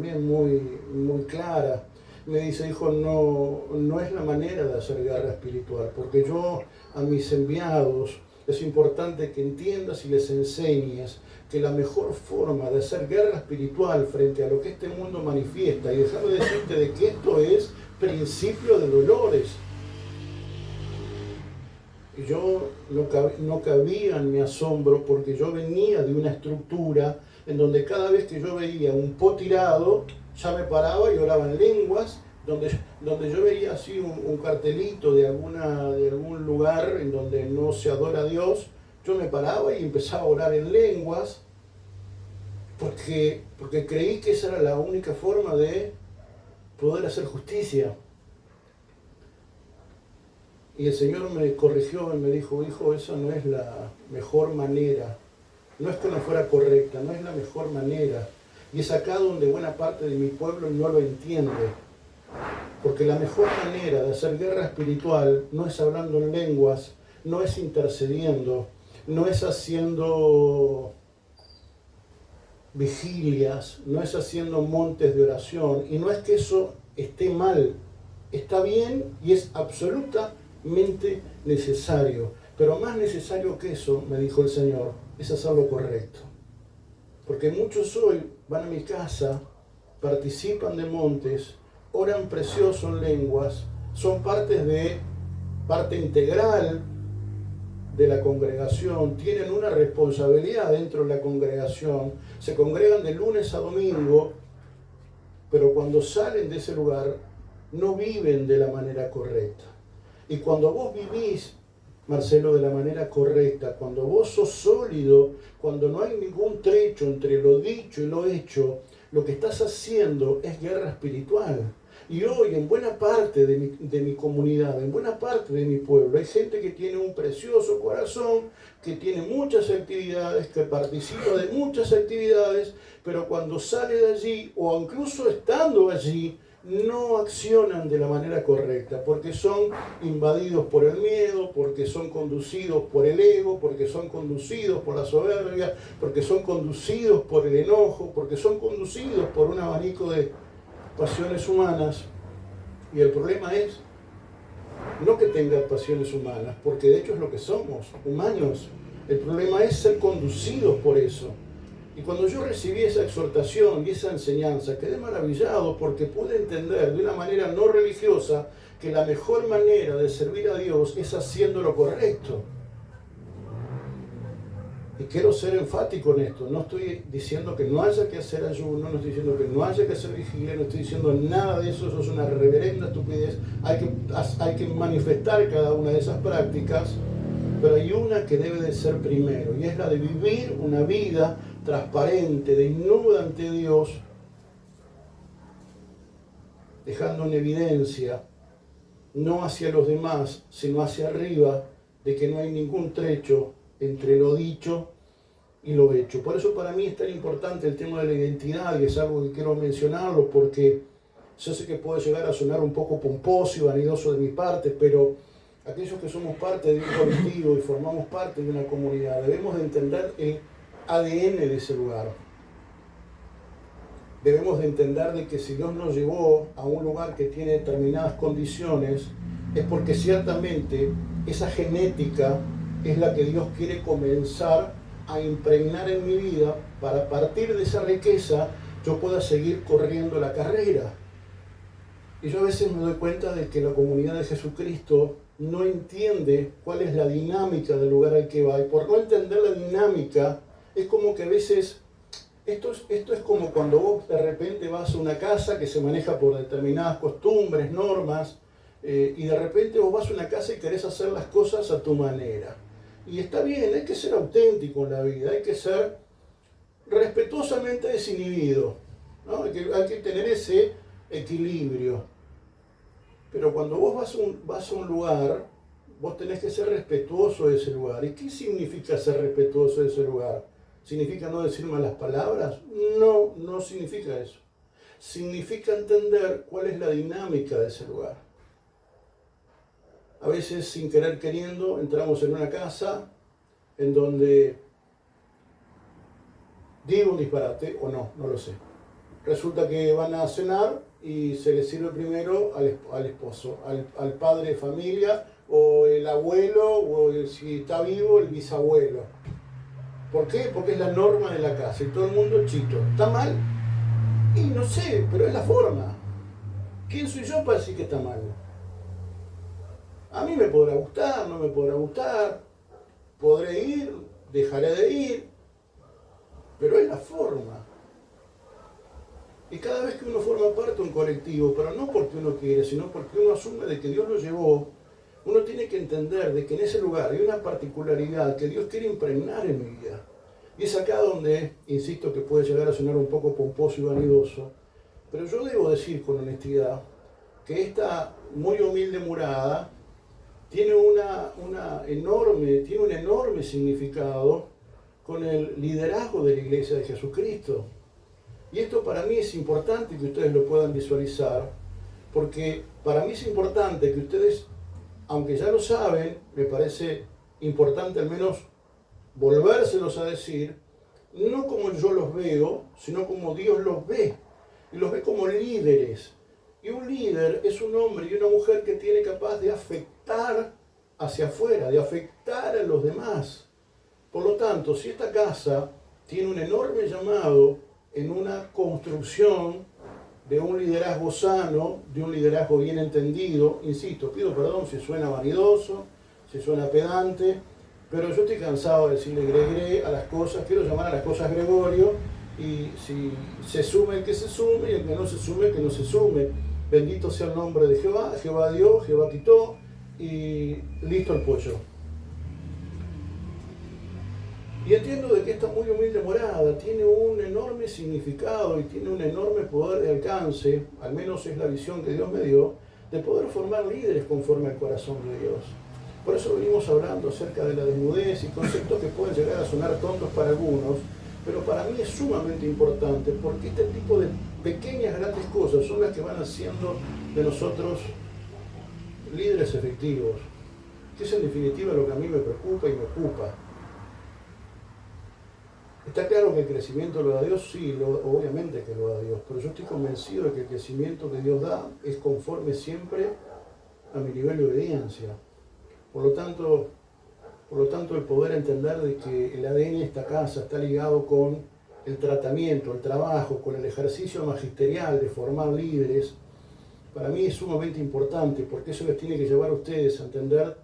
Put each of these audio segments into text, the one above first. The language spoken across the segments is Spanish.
también muy clara. Me dice, hijo, no es la manera de hacer guerra espiritual, porque yo a mis enviados es importante que entiendas y les enseñes que la mejor forma de hacer guerra espiritual frente a lo que este mundo manifiesta, y déjame decirte de que esto es principio de dolores. Y yo no cabía en mi asombro, porque yo venía de una estructura en donde cada vez que yo veía un po tirado, ya me paraba y oraba en lenguas, donde yo veía así un cartelito de algún lugar en donde no se adora a Dios, yo me paraba y empezaba a orar en lenguas, porque creí que esa era la única forma de poder hacer justicia. Y el Señor me corrigió y me dijo, hijo, esa no es la mejor manera. No es que no fuera correcta, no es la mejor manera. Y es acá donde buena parte de mi pueblo no lo entiende. Porque la mejor manera de hacer guerra espiritual no es hablando en lenguas, no es intercediendo, no es haciendo vigilias, no es haciendo montes de oración. Y no es que eso esté mal, está bien y es absolutamente necesario. Pero más necesario que eso, me dijo el Señor, es hacer lo correcto. Porque muchos hoy van a mi casa, participan de montes, oran precioso en lenguas, son parte integral de la congregación, tienen una responsabilidad dentro de la congregación, se congregan de lunes a domingo, pero cuando salen de ese lugar no viven de la manera correcta. Y cuando vos vivís, Marcelo, de la manera correcta, cuando vos sos sólido, cuando no hay ningún trecho entre lo dicho y lo hecho, lo que estás haciendo es guerra espiritual. Y hoy en buena parte de mi comunidad, en buena parte de mi pueblo, hay gente que tiene un precioso corazón, que tiene muchas actividades, que participa de muchas actividades, pero cuando sale de allí, o incluso estando allí, no accionan de la manera correcta, porque son invadidos por el miedo, porque son conducidos por el ego, porque son conducidos por la soberbia, porque son conducidos por el enojo, porque son conducidos por un abanico de pasiones humanas. Y el problema es no que tengan pasiones humanas, porque de hecho es lo que somos, humanos. El problema es ser conducidos por eso. Y cuando yo recibí esa exhortación y esa enseñanza, quedé maravillado, porque pude entender de una manera no religiosa que la mejor manera de servir a Dios es haciendo lo correcto. Y quiero ser enfático en esto. No estoy diciendo que no haya que hacer ayuno, no estoy diciendo que no haya que hacer vigilia, no estoy diciendo nada de eso. Eso es una reverenda estupidez. Hay que manifestar cada una de esas prácticas, pero hay una que debe de ser primero, y es la de vivir una vida transparente, desnuda ante Dios, dejando en evidencia, no hacia los demás, sino hacia arriba, de que no hay ningún trecho entre lo dicho y lo hecho. Por eso para mí es tan importante el tema de la identidad, y es algo que quiero mencionarlo, porque yo sé que puede llegar a sonar un poco pomposo y vanidoso de mi parte, pero aquellos que somos parte de un colectivo y formamos parte de una comunidad, debemos de entender el ADN de ese lugar. Debemos de entender de que si Dios nos llevó a un lugar que tiene determinadas condiciones, es porque ciertamente esa genética es la que Dios quiere comenzar a impregnar en mi vida, para a partir de esa riqueza yo pueda seguir corriendo la carrera. Y yo a veces me doy cuenta de que la comunidad de Jesucristo no entiende cuál es la dinámica del lugar al que va, y por no entender la dinámica, es como que a veces, esto es como cuando vos de repente vas a una casa que se maneja por determinadas costumbres, normas, y de repente vos vas a una casa y querés hacer las cosas a tu manera. Y está bien, hay que ser auténtico en la vida, hay que ser respetuosamente desinhibido, ¿no? Hay que tener ese equilibrio. Pero cuando vos vas a un lugar, vos tenés que ser respetuoso de ese lugar. ¿Y qué significa ser respetuoso de ese lugar? ¿Significa no decir malas palabras? No, no significa eso. Significa entender cuál es la dinámica de ese lugar. A veces, sin querer queriendo, entramos en una casa en donde digo un disparate o no lo sé. resulta que van a cenar y se le sirve primero al esposo, al padre de familia, o el abuelo, o si está vivo, el bisabuelo. ¿Por qué? Porque es la norma de la casa y todo el mundo chito. ¿Está mal? Y no sé, pero es la forma. ¿Quién soy yo para decir que está mal? A mí me podrá gustar, no me podrá gustar, podré ir, dejaré de ir, pero es la forma. Y cada vez que uno forma parte de un colectivo, pero no porque uno quiere, sino porque uno asume de que Dios lo llevó, uno tiene que entender de que en ese lugar hay una particularidad que Dios quiere impregnar en mi vida. Y es acá donde, insisto, que puede llegar a sonar un poco pomposo y vanidoso, pero yo debo decir con honestidad que esta muy humilde morada tiene un enorme significado con el liderazgo de la Iglesia de Jesucristo. Y esto para mí es importante que ustedes lo puedan visualizar, porque para mí es importante que ustedes, aunque ya lo saben, me parece importante al menos volvérselos a decir, no como yo los veo, sino como Dios los ve, y los ve como líderes. Y un líder es un hombre y una mujer que tiene capaz de afectar hacia afuera, de afectar a los demás. Por lo tanto, si esta casa tiene un enorme llamado en una construcción de un liderazgo sano, de un liderazgo bien entendido, insisto, pido perdón si suena vanidoso, si suena pedante, pero yo estoy cansado de decirle gregre a las cosas, quiero llamar a las cosas Gregorio, y si se sume el que se sume, y el que no se sume, el que no se sume. Bendito sea el nombre de Jehová, Jehová dio, Jehová quitó, y listo el pollo. Y entiendo de que esta muy humilde morada tiene un enorme significado y tiene un enorme poder de alcance, al menos es la visión que Dios me dio, de poder formar líderes conforme al corazón de Dios. Por eso venimos hablando acerca de la desnudez y conceptos que pueden llegar a sonar tontos para algunos, pero para mí es sumamente importante porque este tipo de pequeñas, grandes cosas son las que van haciendo de nosotros líderes efectivos, que es en definitiva lo que a mí me preocupa y me ocupa. Está claro que el crecimiento lo da Dios, sí, obviamente que lo da Dios, pero yo estoy convencido de que el crecimiento que Dios da es conforme siempre a mi nivel de obediencia. Por lo tanto, el poder entender de que el ADN de esta casa está ligado con el tratamiento, el trabajo, con el ejercicio magisterial de formar líderes, para mí es sumamente importante, porque eso les tiene que llevar a ustedes a entender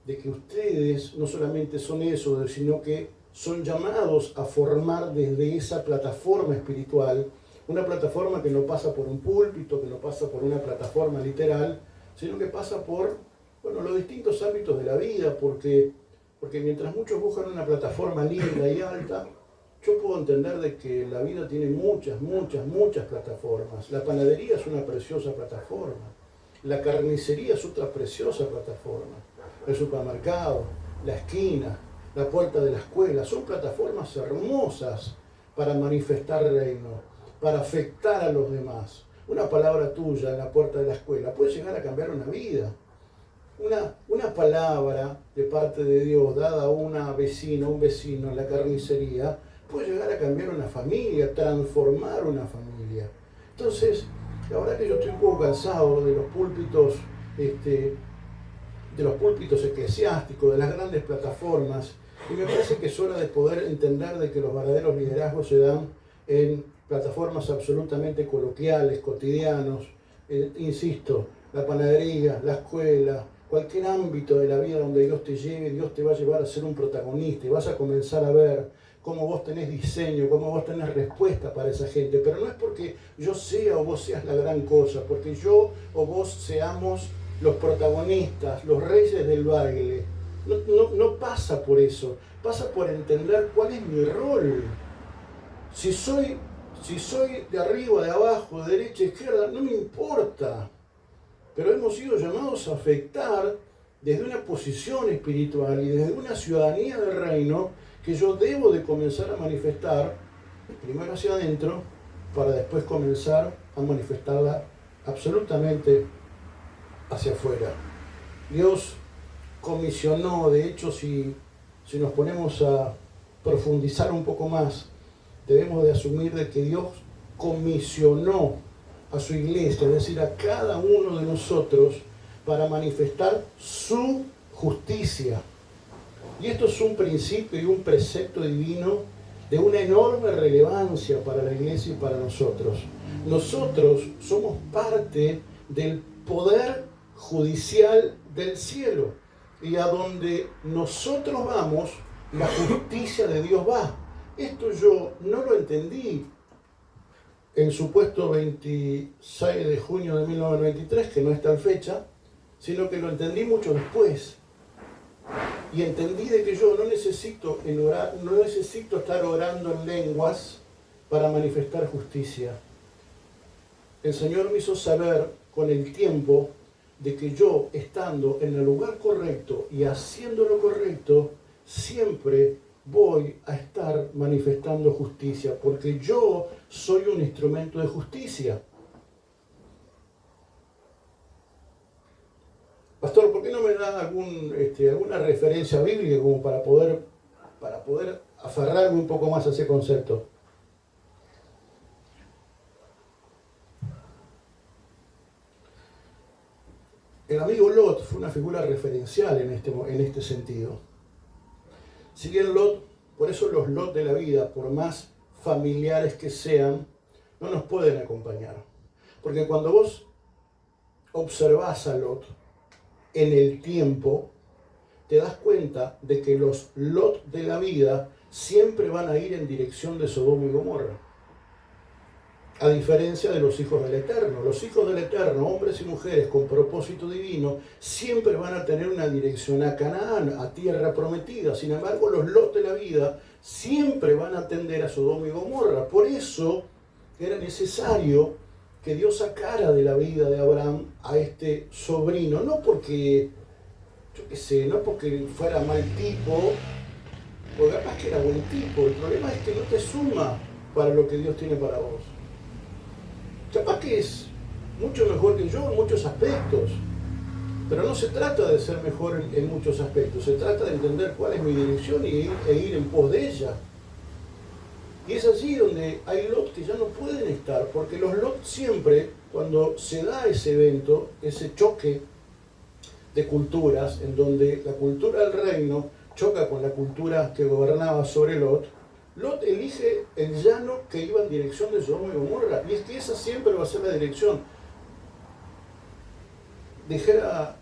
de que ustedes no solamente son eso, sino que son llamados a formar desde esa plataforma espiritual, una plataforma que no pasa por un púlpito, que no pasa por una plataforma literal, sino que pasa por los distintos ámbitos de la vida, porque mientras muchos buscan una plataforma linda y alta, yo puedo entender de que la vida tiene muchas plataformas. La panadería es una preciosa plataforma, la carnicería es otra preciosa plataforma, el supermercado, la esquina, la puerta de la escuela, son plataformas hermosas para manifestar reino, para afectar a los demás. Una palabra tuya en la puerta de la escuela puede llegar a cambiar una vida. Una palabra de parte de Dios dada a una vecina, un vecino en la carnicería, puede llegar a cambiar una familia, transformar una familia. Entonces, la verdad que yo estoy un poco cansado de los púlpitos eclesiásticos, de las grandes plataformas, y me parece que es hora de poder entender de que los verdaderos liderazgos se dan en plataformas absolutamente coloquiales, cotidianos, insisto, la panadería, la escuela, cualquier ámbito de la vida donde Dios te lleve, Dios te va a llevar a ser un protagonista y vas a comenzar a ver cómo vos tenés diseño, cómo vos tenés respuesta para esa gente. Pero no es porque yo sea o vos seas la gran cosa, porque yo o vos seamos los protagonistas, los reyes del baile. No pasa por eso, pasa por entender cuál es mi rol. Si soy de arriba, de abajo, de derecha, izquierda, no me importa. Pero hemos sido llamados a afectar desde una posición espiritual y desde una ciudadanía del reino que yo debo de comenzar a manifestar, primero hacia adentro, para después comenzar a manifestarla absolutamente hacia afuera. Dios comisionó, de hecho, si nos ponemos a profundizar un poco más, debemos de asumir de que Dios comisionó a su iglesia, es decir, a cada uno de nosotros, para manifestar su justicia. Y esto es un principio y un precepto divino de una enorme relevancia para la iglesia y para nosotros. Nosotros somos parte del poder judicial del cielo, y a donde nosotros vamos, la justicia de Dios va. Esto yo no lo entendí el supuesto 26 de junio de 1993, que no es tal fecha, sino que lo entendí mucho después. Y entendí de que yo no necesito estar orando en lenguas para manifestar justicia. El Señor me hizo saber con el tiempo de que yo, estando en el lugar correcto y haciendo lo correcto, siempre voy a estar manifestando justicia, porque yo soy un instrumento de justicia. Pastor, ¿por qué no me da alguna referencia bíblica como para poder aferrarme un poco más a ese concepto? El amigo Lot fue una figura referencial en este sentido. Si bien Lot, por eso los Lot de la vida, por más familiares que sean, no nos pueden acompañar. Porque cuando vos observás a Lot en el tiempo, te das cuenta de que los Lot de la vida siempre van a ir en dirección de Sodoma y Gomorra. A diferencia de los hijos del Eterno. Los hijos del Eterno, hombres y mujeres con propósito divino, siempre van a tener una dirección a Canaán, a tierra prometida. Sin embargo, los Lot de la vida siempre van a tender a Sodoma y Gomorra. Por eso era necesario que Dios sacara de la vida de Abraham a este sobrino. No porque, no porque fuera mal tipo, o capaz que era buen tipo. El problema es que no te suma para lo que Dios tiene para vos. Capaz que es mucho mejor que yo en muchos aspectos, pero no se trata de ser mejor en muchos aspectos, se trata de entender cuál es mi dirección e ir en pos de ella. Y es allí donde hay Lot que ya no pueden estar, porque los Lot siempre, cuando se da ese evento, ese choque de culturas, en donde la cultura del reino choca con la cultura que gobernaba sobre Lot, Lot elige el llano que iba en dirección de Sodoma y Gomorra, y es que esa siempre va a ser la dirección. Dijera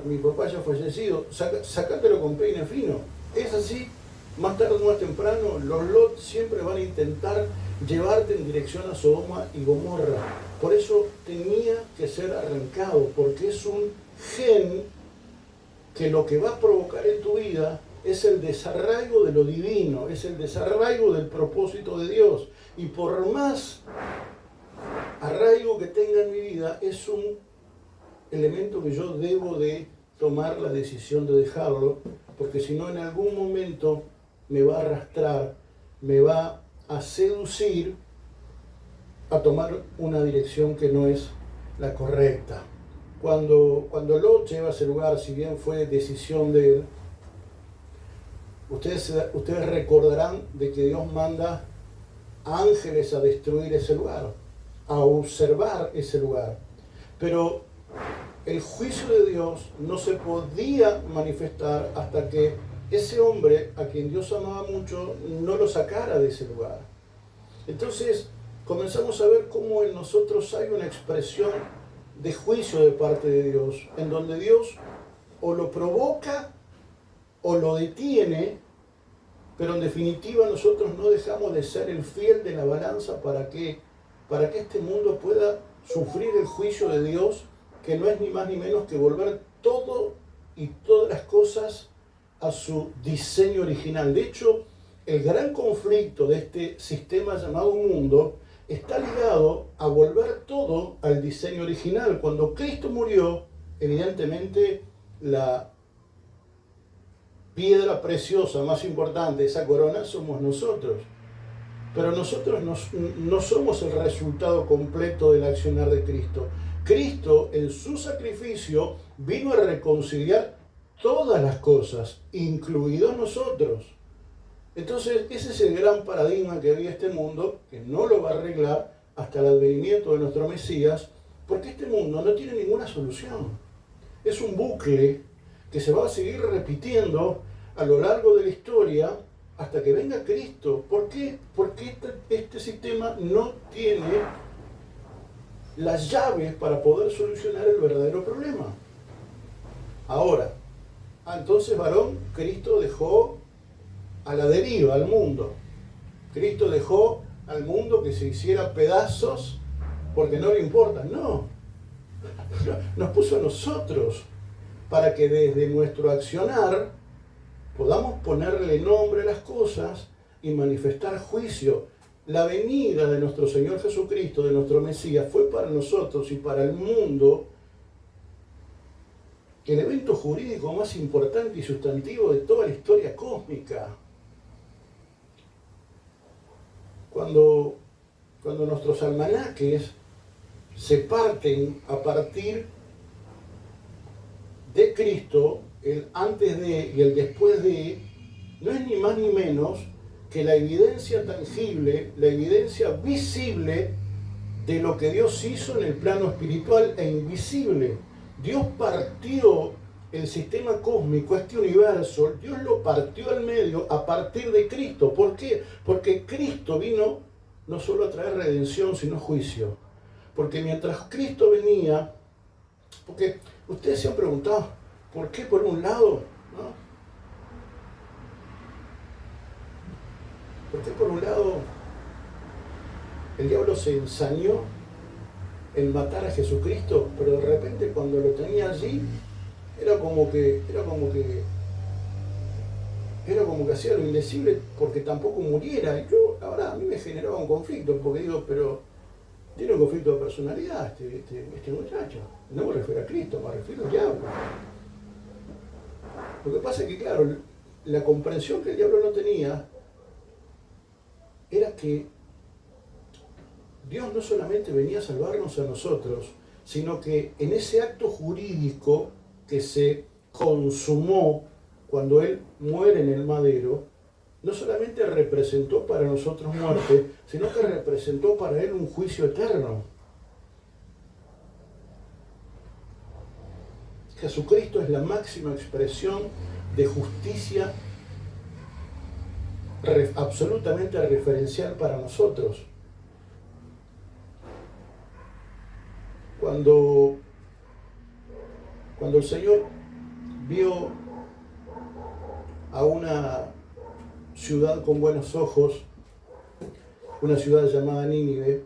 mi papá ya fallecido, sacátelo con peine fino. Es así, más tarde o más temprano, los Lot siempre van a intentar llevarte en dirección a Sodoma y Gomorra. Por eso tenía que ser arrancado, porque es un gen que lo que va a provocar en tu vida es el desarraigo de lo divino, es el desarraigo del propósito de Dios. Y por más arraigo que tenga en mi vida, es un elemento que yo debo de tomar la decisión de dejarlo, porque si no en algún momento me va a arrastrar, me va a seducir a tomar una dirección que no es la correcta. Cuando Lot lleva a ese lugar, si bien fue decisión de él, ustedes recordarán de que Dios manda ángeles a destruir ese lugar, a observar ese lugar. Pero el juicio de Dios no se podía manifestar hasta que ese hombre, a quien Dios amaba mucho, no lo sacara de ese lugar. Entonces comenzamos a ver cómo en nosotros hay una expresión de juicio de parte de Dios, en donde Dios o lo provoca o lo detiene, pero en definitiva nosotros no dejamos de ser el fiel de la balanza para que este mundo pueda sufrir el juicio de Dios, que no es ni más ni menos que volver todo y todas las cosas a su diseño original. De hecho, el gran conflicto de este sistema llamado mundo está ligado a volver todo al diseño original. Cuando Cristo murió, evidentemente la piedra preciosa más importante de esa corona somos nosotros. Pero nosotros no somos el resultado completo del accionar de Cristo. Cristo, en su sacrificio, vino a reconciliar todas las cosas, incluidos nosotros. Entonces, ese es el gran paradigma que había este mundo, que no lo va a arreglar hasta el advenimiento de nuestro Mesías, porque este mundo no tiene ninguna solución. Es un bucle que se va a seguir repitiendo a lo largo de la historia hasta que venga Cristo. ¿Por qué? Porque este sistema no tiene las llaves para poder solucionar el verdadero problema. Ahora, entonces, varón, Cristo dejó a la deriva al mundo. Cristo dejó al mundo que se hiciera pedazos porque no le importa. No, nos puso a nosotros para que desde nuestro accionar podamos ponerle nombre a las cosas y manifestar juicio. La venida de nuestro Señor Jesucristo, de nuestro Mesías, fue para nosotros y para el mundo el evento jurídico más importante y sustantivo de toda la historia cósmica. Cuando nuestros almanaques se parten a partir de Cristo, el antes de y el después de, no es ni más ni menos que la evidencia tangible, la evidencia visible de lo que Dios hizo en el plano espiritual e invisible. Dios partió el sistema cósmico, este universo, Dios lo partió al medio a partir de Cristo. ¿Por qué? Porque Cristo vino no solo a traer redención, sino juicio. Porque mientras Cristo venía, porque ustedes se han preguntado, ¿por qué por un lado? ¿No? ¿Por qué por un lado el diablo se ensañó en matar a Jesucristo, pero de repente cuando lo tenía allí, era como que hacía lo indecible porque tampoco muriera? Y yo, ahora a mí me generaba un conflicto, porque digo, pero tiene un conflicto de personalidad este muchacho. No me refiero a Cristo, me refiero al diablo. Lo que pasa es que, claro, la comprensión que el diablo no tenía era que Dios no solamente venía a salvarnos a nosotros, sino que en ese acto jurídico que se consumó cuando Él muere en el madero, no solamente representó para nosotros muerte, sino que representó para Él un juicio eterno. Jesucristo es la máxima expresión de justicia absolutamente referencial para nosotros. Cuando el Señor vio a una ciudad con buenos ojos, una ciudad llamada Nínive,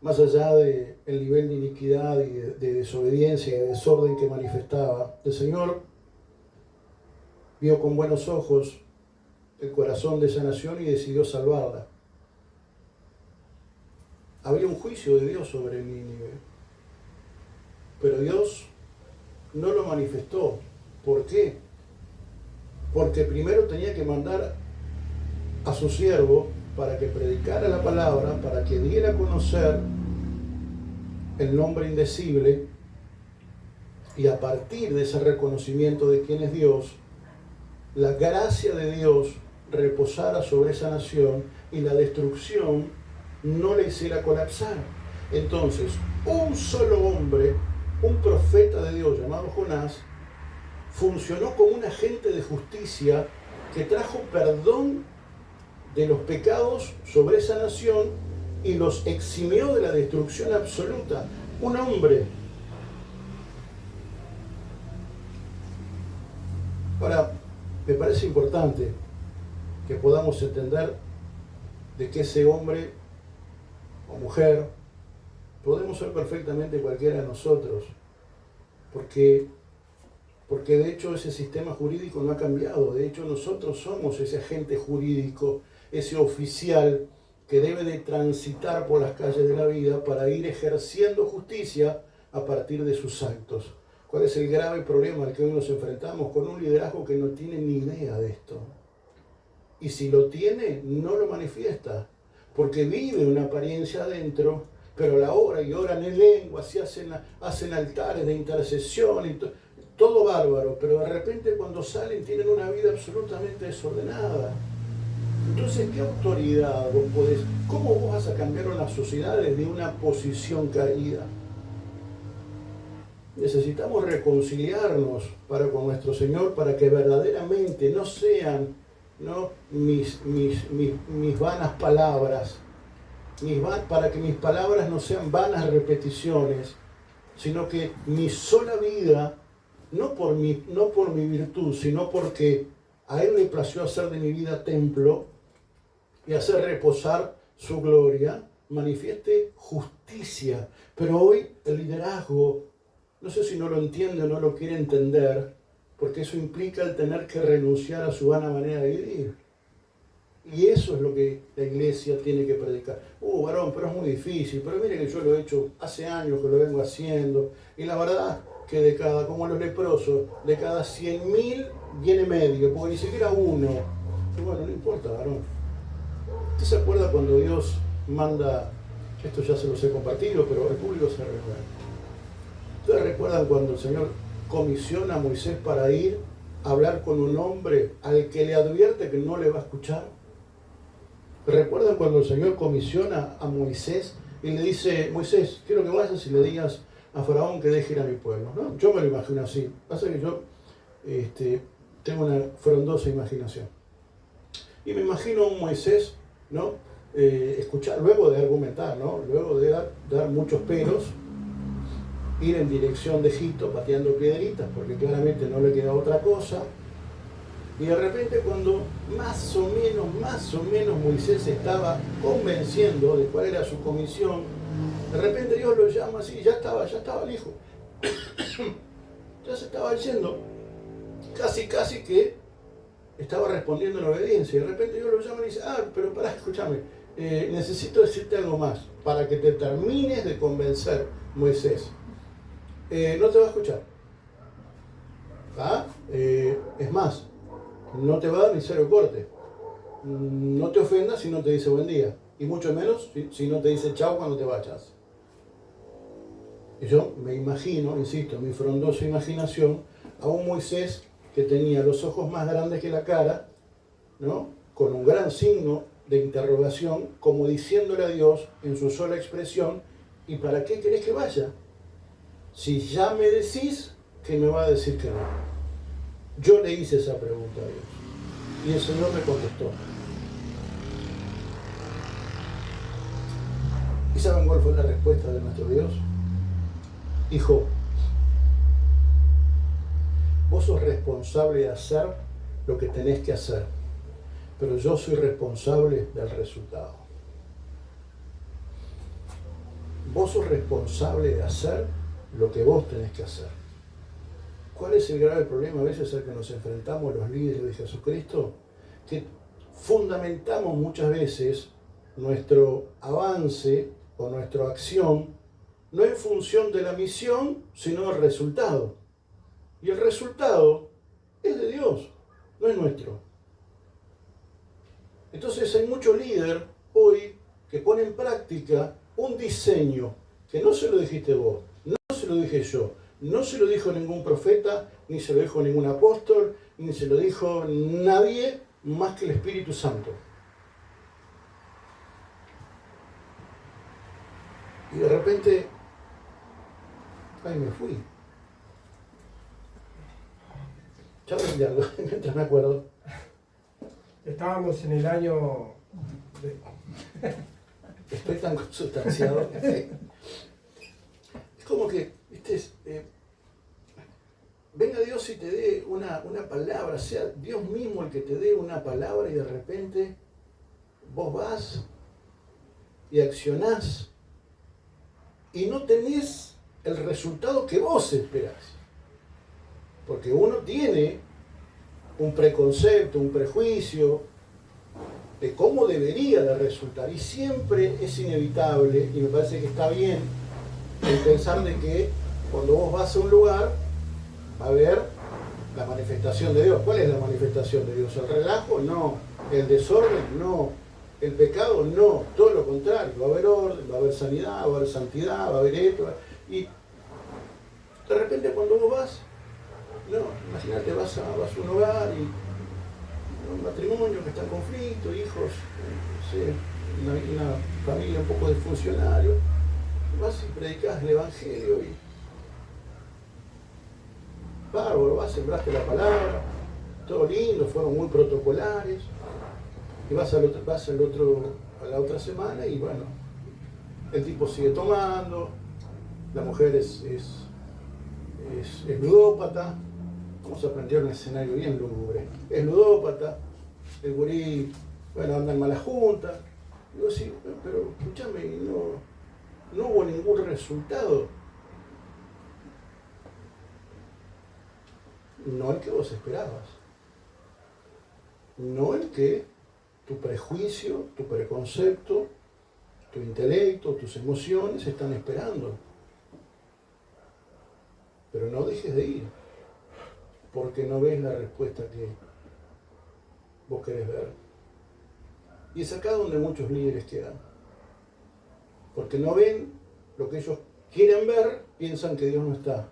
más allá del nivel de iniquidad y de desobediencia y de desorden que manifestaba, el Señor vio con buenos ojos el corazón de esa nación y decidió salvarla. Había un juicio de Dios sobre Nínive, pero Dios no lo manifestó. ¿Por qué? Porque primero tenía que mandar a su siervo para que predicara la palabra, para que diera a conocer el nombre indecible, y a partir de ese reconocimiento de quién es Dios, la gracia de Dios reposara sobre esa nación y la destrucción no le hiciera colapsar. Entonces, un solo hombre, un profeta de Dios llamado Jonás, funcionó como un agente de justicia que trajo perdón de los pecados sobre esa nación y los eximió de la destrucción absoluta. Un hombre. Ahora, me parece importante que podamos entender de que ese hombre o mujer podemos ser perfectamente cualquiera de nosotros, porque de hecho ese sistema jurídico no ha cambiado. De hecho, nosotros somos ese agente jurídico, ese oficial que debe de transitar por las calles de la vida para ir ejerciendo justicia a partir de sus actos. ¿Cuál es el grave problema al que hoy nos enfrentamos? Con un liderazgo que no tiene ni idea de esto. Y si lo tiene, no lo manifiesta, porque vive una apariencia adentro, pero a la hora y oran en lengua, se hacen altares de intercesión, y todo bárbaro, pero de repente cuando salen tienen una vida absolutamente desordenada. Entonces, ¿qué autoridad vos podés? ¿Cómo vos vas a cambiar una sociedad desde una posición caída? Necesitamos reconciliarnos con nuestro Señor para que verdaderamente no sean, ¿no?, mis vanas palabras, para que mis palabras no sean vanas repeticiones, sino que mi sola vida, no por mi virtud, sino porque a Él le plació hacer de mi vida templo y hacer reposar su gloria, manifieste justicia. Pero hoy el liderazgo, no sé si no lo entiende o no lo quiere entender, porque eso implica el tener que renunciar a su vana manera de vivir. Y eso es lo que la iglesia tiene que predicar. Varón, pero es muy difícil. Pero mire que yo lo he hecho hace años que lo vengo haciendo. Y la verdad que como los leprosos, de cada 100.000 viene medio, porque ni siquiera uno. Y bueno, no importa, varón. ¿Usted se acuerda cuando Dios manda, esto ya se los he compartido, pero el público se recuerda? ¿Ustedes recuerdan cuando el Señor comisiona a Moisés para ir a hablar con un hombre al que le advierte que no le va a escuchar? ¿Recuerdan cuando el Señor comisiona a Moisés y le dice: Moisés, quiero que vayas y le digas a Faraón que deje ir a mi pueblo? ¿No? Yo me lo imagino así. Pasa que yo tengo una frondosa imaginación. Y me imagino a un Moisés, ¿no?, escuchar, luego de argumentar, ¿no?, luego de dar muchos pelos, ir en dirección de Egipto pateando piedritas, porque claramente no le queda otra cosa. Y de repente, cuando más o menos Moisés estaba convenciendo de cuál era su comisión, de repente Dios lo llama así, ya estaba el hijo. Ya se estaba yendo. Casi que estaba respondiendo en obediencia. Y de repente Dios lo llama y dice: pero pará, escúchame, necesito decirte algo más, para que te termines de convencer, Moisés. No te va a escuchar. Es más, no te va a dar ni cero corte. No te ofendas si no te dice buen día. Y mucho menos si no te dice chao cuando te vayas. Y yo me imagino, insisto, en mi frondosa imaginación, a un Moisés que tenía los ojos más grandes que la cara, ¿no?, con un gran signo de interrogación, como diciéndole a Dios en su sola expresión: ¿y para qué querés que vaya? Si ya me decís que me va a decir que no. Yo le hice esa pregunta a Dios y el Señor me contestó. ¿Y saben cuál fue la respuesta de nuestro Dios? Hijo, vos sos responsable de hacer lo que tenés que hacer, pero yo soy responsable del resultado. Vos sos responsable de hacer lo que vos tenés que hacer. ¿Cuál es el grave problema a veces al que nos enfrentamos los líderes de Jesucristo? Que fundamentamos muchas veces nuestro avance o nuestra acción no en función de la misión, sino del resultado. Y el resultado es de Dios, no es nuestro. Entonces hay mucho líder hoy que pone en práctica un diseño que no se lo dijiste vos, no se lo dije yo, no se lo dijo ningún profeta, ni se lo dijo ningún apóstol, ni se lo dijo nadie más que el Espíritu Santo. Y de repente, me fui. Ya aprendí algo, mientras me acuerdo. Estábamos en el año... Estoy tan consustanciado. Es como que, venga Dios y te dé una palabra, sea Dios mismo el que te dé una palabra y de repente vos vas y accionás y no tenés el resultado que vos esperás. Porque uno tiene un preconcepto, un prejuicio de cómo debería de resultar. Y siempre es inevitable, y me parece que está bien, el pensar de que cuando vos vas a un lugar, va a haber la manifestación de Dios. ¿Cuál es la manifestación de Dios? ¿El relajo? No. ¿El desorden? No. ¿El pecado? No. Todo lo contrario. Va a haber orden, va a haber sanidad, va a haber santidad, va a haber esto. Y de repente cuando vos vas, no, imagínate, vas a un hogar y un matrimonio que está en conflicto, hijos, una familia un poco disfuncional. Vas y predicas el Evangelio y bárbaro, vas, sembraste la palabra, todo lindo, fueron muy protocolares, y vas a la otra semana y bueno, el tipo sigue tomando, la mujer es ludópata, vamos a plantear un escenario bien lúgubre, es ludópata, el gurí, bueno, anda en mala junta. Digo, sí, pero escúchame, no hubo ningún resultado. No el que vos esperabas. No el que tu prejuicio, tu preconcepto, tu intelecto, tus emociones están esperando. Pero no dejes de ir, porque no ves la respuesta que vos querés ver. Y es acá donde muchos líderes quedan. Porque no ven lo que ellos quieren ver, piensan que Dios no está.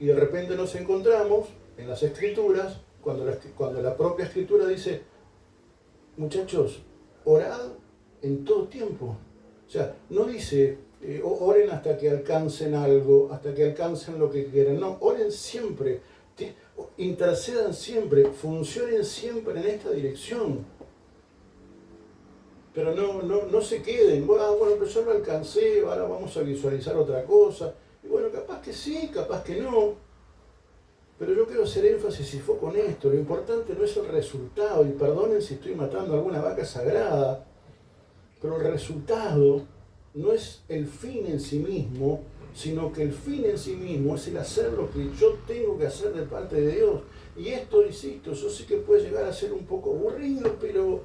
Y de repente nos encontramos en las Escrituras, cuando la propia Escritura dice, muchachos, orad en todo tiempo. O sea, no dice, oren hasta que alcancen algo, hasta que alcancen lo que quieran. No, oren siempre, intercedan siempre, funcionen siempre en esta dirección. Pero no se queden, bueno, pero yo lo alcancé, ahora vamos a visualizar otra cosa. Y bueno, capaz que sí, capaz que no. Pero yo quiero hacer énfasis y foco en esto. Lo importante no es el resultado, y perdonen si estoy matando a alguna vaca sagrada, pero el resultado no es el fin en sí mismo, sino que el fin en sí mismo es el hacer lo que yo tengo que hacer de parte de Dios. Y esto, insisto, yo sé que puede llegar a ser un poco aburrido, pero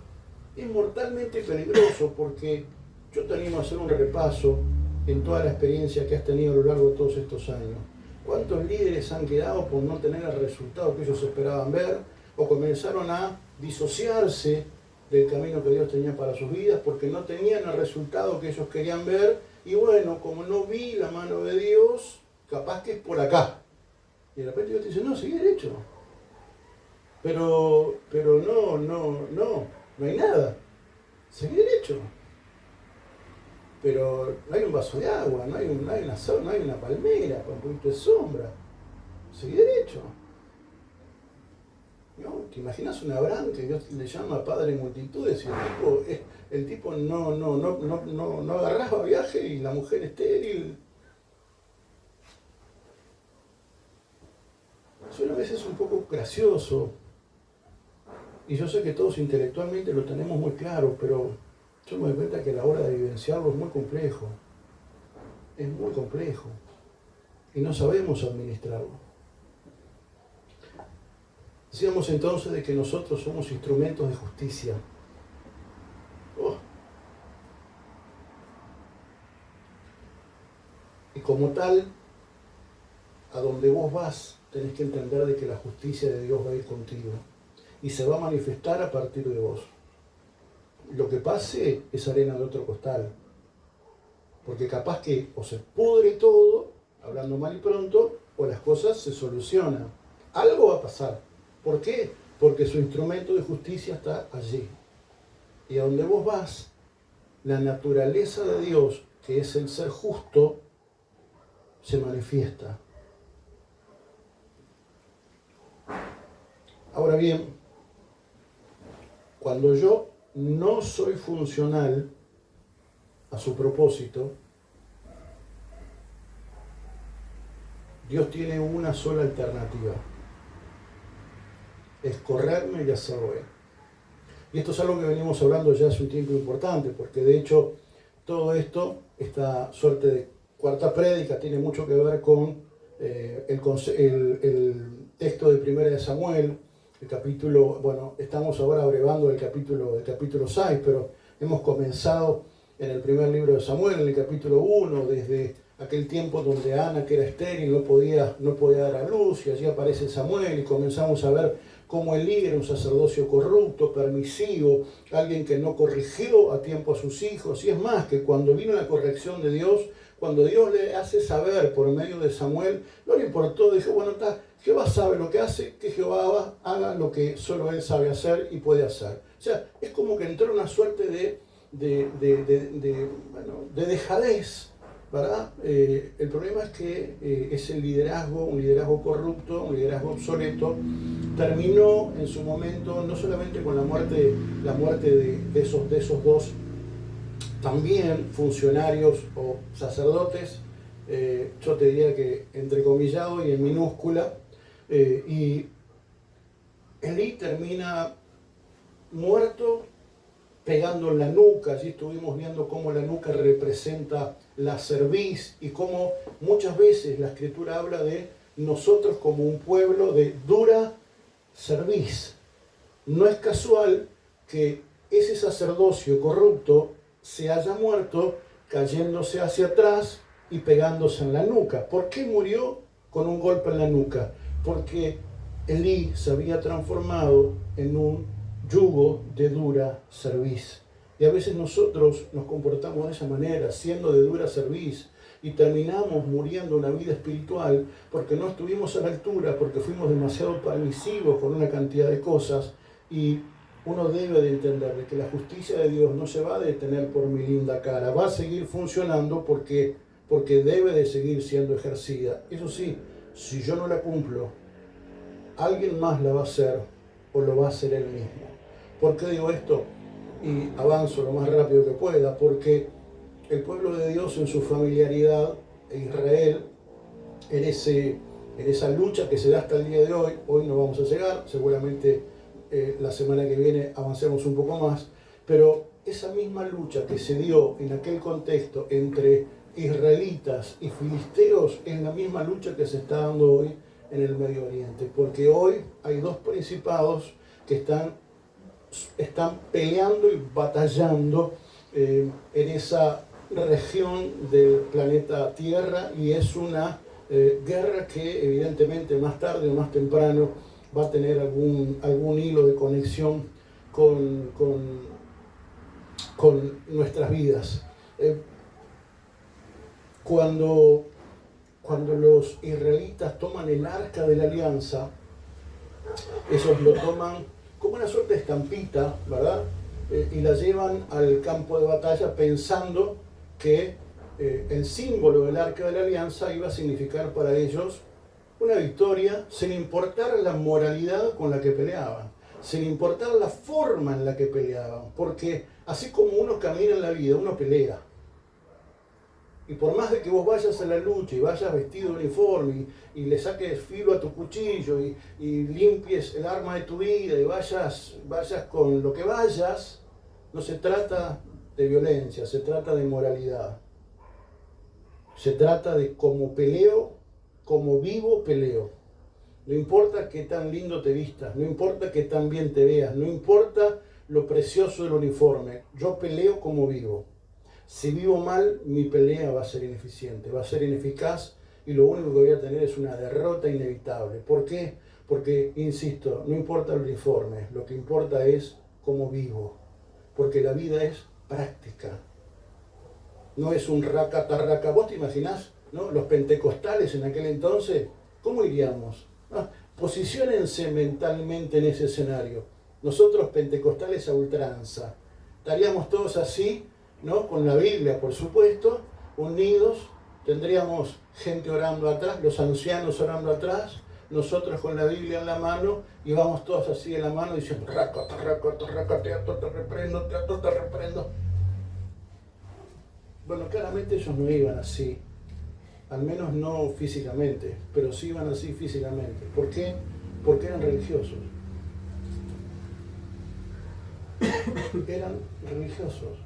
es mortalmente peligroso, porque yo te animo a hacer un repaso en toda la experiencia que has tenido a lo largo de todos estos años. ¿Cuántos líderes han quedado por no tener el resultado que ellos esperaban ver, o comenzaron a disociarse del camino que Dios tenía para sus vidas porque no tenían el resultado que ellos querían ver? Y bueno, como no vi la mano de Dios, capaz que es por acá. Y de repente Dios te dice, no, seguí derecho. Pero no hay nada. Seguí derecho. Pero no hay un vaso de agua, no hay una palmera con un poquito de sombra. Seguí derecho. ¿No? ¿Te imaginas un Abraham que Dios le llama padre de multitudes y el tipo no agarraba viaje y la mujer estéril? Suena a veces un poco gracioso. Y yo sé que todos intelectualmente lo tenemos muy claro, pero yo me doy cuenta que a la hora de vivenciarlo es muy complejo. Es muy complejo. Y no sabemos administrarlo. Decíamos entonces de que nosotros somos instrumentos de justicia. Y como tal, a donde vos vas, tenés que entender de que la justicia de Dios va a ir contigo. Y se va a manifestar a partir de vos. Lo que pase es arena de otro costal. Porque capaz que o se pudre todo, hablando mal y pronto, o las cosas se solucionan. Algo va a pasar. ¿Por qué? Porque su instrumento de justicia está allí. Y a donde vos vas, la naturaleza de Dios, que es el ser justo, se manifiesta. Ahora bien, cuando yo no soy funcional a su propósito, Dios tiene una sola alternativa: es correrme y hacerlo Él. Y esto es algo que venimos hablando ya hace un tiempo importante, porque de hecho todo esto, esta suerte de cuarta prédica, tiene mucho que ver con el texto de Primera de Samuel, el capítulo, bueno, estamos ahora abrevando el capítulo 6, pero hemos comenzado en el primer libro de Samuel, en el capítulo 1, desde aquel tiempo donde Ana, que era estéril, no podía dar a luz, y allí aparece Samuel, y comenzamos a ver cómo Elí era un sacerdocio corrupto, permisivo, alguien que no corrigió a tiempo a sus hijos. Y es más, que cuando vino la corrección de Dios, cuando Dios le hace saber por medio de Samuel, no le importó, dijo, bueno, está, Jehová sabe lo que hace, que Jehová haga lo que solo él sabe hacer y puede hacer. O sea, es como que entró una suerte de dejadez, ¿verdad? El problema es que ese liderazgo, un liderazgo corrupto, un liderazgo obsoleto, terminó en su momento no solamente con la muerte de esos dos también funcionarios o sacerdotes, yo te diría que entrecomillado y en minúscula, y Elí termina muerto pegando en la nuca. Allí estuvimos viendo cómo la nuca representa la cerviz y cómo muchas veces la Escritura habla de nosotros como un pueblo de dura cerviz. No es casual que ese sacerdocio corrupto se haya muerto cayéndose hacia atrás y pegándose en la nuca. ¿Por qué murió con un golpe en la nuca? Porque Elí se había transformado en un yugo de dura cerviz. Y a veces nosotros nos comportamos de esa manera, siendo de dura cerviz, y terminamos muriendo una vida espiritual porque no estuvimos a la altura, porque fuimos demasiado permisivos con una cantidad de cosas. Y uno debe de entender que la justicia de Dios no se va a detener por mi linda cara, va a seguir funcionando porque debe de seguir siendo ejercida. Eso sí, si yo no la cumplo, alguien más la va a hacer o lo va a hacer él mismo. ¿Por qué digo esto? Y avanzo lo más rápido que pueda, porque el pueblo de Dios en su familiaridad, Israel, en esa lucha que se da hasta el día de hoy no vamos a llegar, seguramente la semana que viene avancemos un poco más, pero esa misma lucha que se dio en aquel contexto entre israelitas y filisteos es la misma lucha que se está dando hoy en el Medio Oriente, porque hoy hay dos principados que están peleando y batallando en esa región del planeta Tierra, y es una guerra que evidentemente más tarde o más temprano va a tener algún hilo de conexión con nuestras vidas. Cuando los israelitas toman el arca de la alianza, esos lo toman como una suerte de estampita, ¿verdad? Y la llevan al campo de batalla pensando que el símbolo del arca de la alianza iba a significar para ellos una victoria, sin importar la moralidad con la que peleaban, sin importar la forma en la que peleaban, porque así como uno camina en la vida, uno pelea. Y por más de que vos vayas a la lucha y vayas vestido de uniforme y le saques filo a tu cuchillo y limpies el arma de tu vida y vayas con lo que vayas, no se trata de violencia, se trata de moralidad. Se trata de cómo peleo, cómo vivo, peleo. No importa qué tan lindo te vistas, no importa qué tan bien te veas, no importa lo precioso del uniforme, yo peleo como vivo. Si vivo mal, mi pelea va a ser ineficiente, va a ser ineficaz y lo único que voy a tener es una derrota inevitable. ¿Por qué? Porque, insisto, no importa el uniforme, lo que importa es cómo vivo. Porque la vida es práctica. No es un raca-tarraca. ¿Vos te imaginás, no? Los pentecostales en aquel entonces, ¿cómo iríamos? ¿No? Posiciónense mentalmente en ese escenario. Nosotros pentecostales a ultranza. Estaríamos todos así, ¿no? Con la Biblia, por supuesto, unidos, tendríamos gente orando atrás, los ancianos orando atrás, nosotros con la Biblia en la mano, y vamos todos así en la mano diciendo, teatro te reprendo. Bueno, claramente ellos no iban así, al menos no físicamente, pero sí iban así físicamente. ¿Por qué? Porque eran religiosos. Eran religiosos.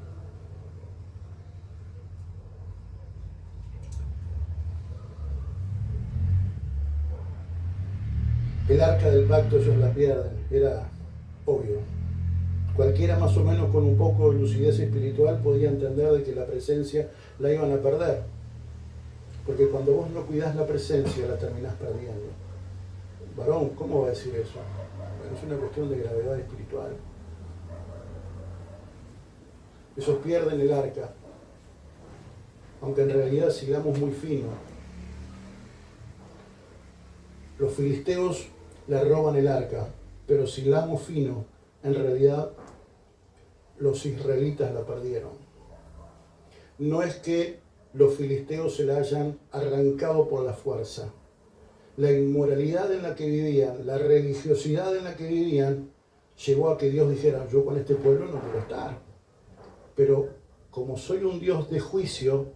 El arca del pacto ellos la pierden, era obvio. Cualquiera más o menos con un poco de lucidez espiritual podía entender de que la presencia la iban a perder. Porque cuando vos no cuidás la presencia, la terminás perdiendo. Varón, ¿cómo va a decir eso? Bueno, es una cuestión de gravedad espiritual. Esos pierden el arca. aunque en realidad si hilamos muy fino. Los filisteos le roban el arca, pero si hilamos fino, en realidad los israelitas la perdieron. No es que los filisteos se la hayan arrancado por la fuerza. La inmoralidad en la que vivían, la religiosidad en la que vivían, llegó a que Dios dijera, yo con este pueblo no quiero estar. Pero como soy un Dios de juicio,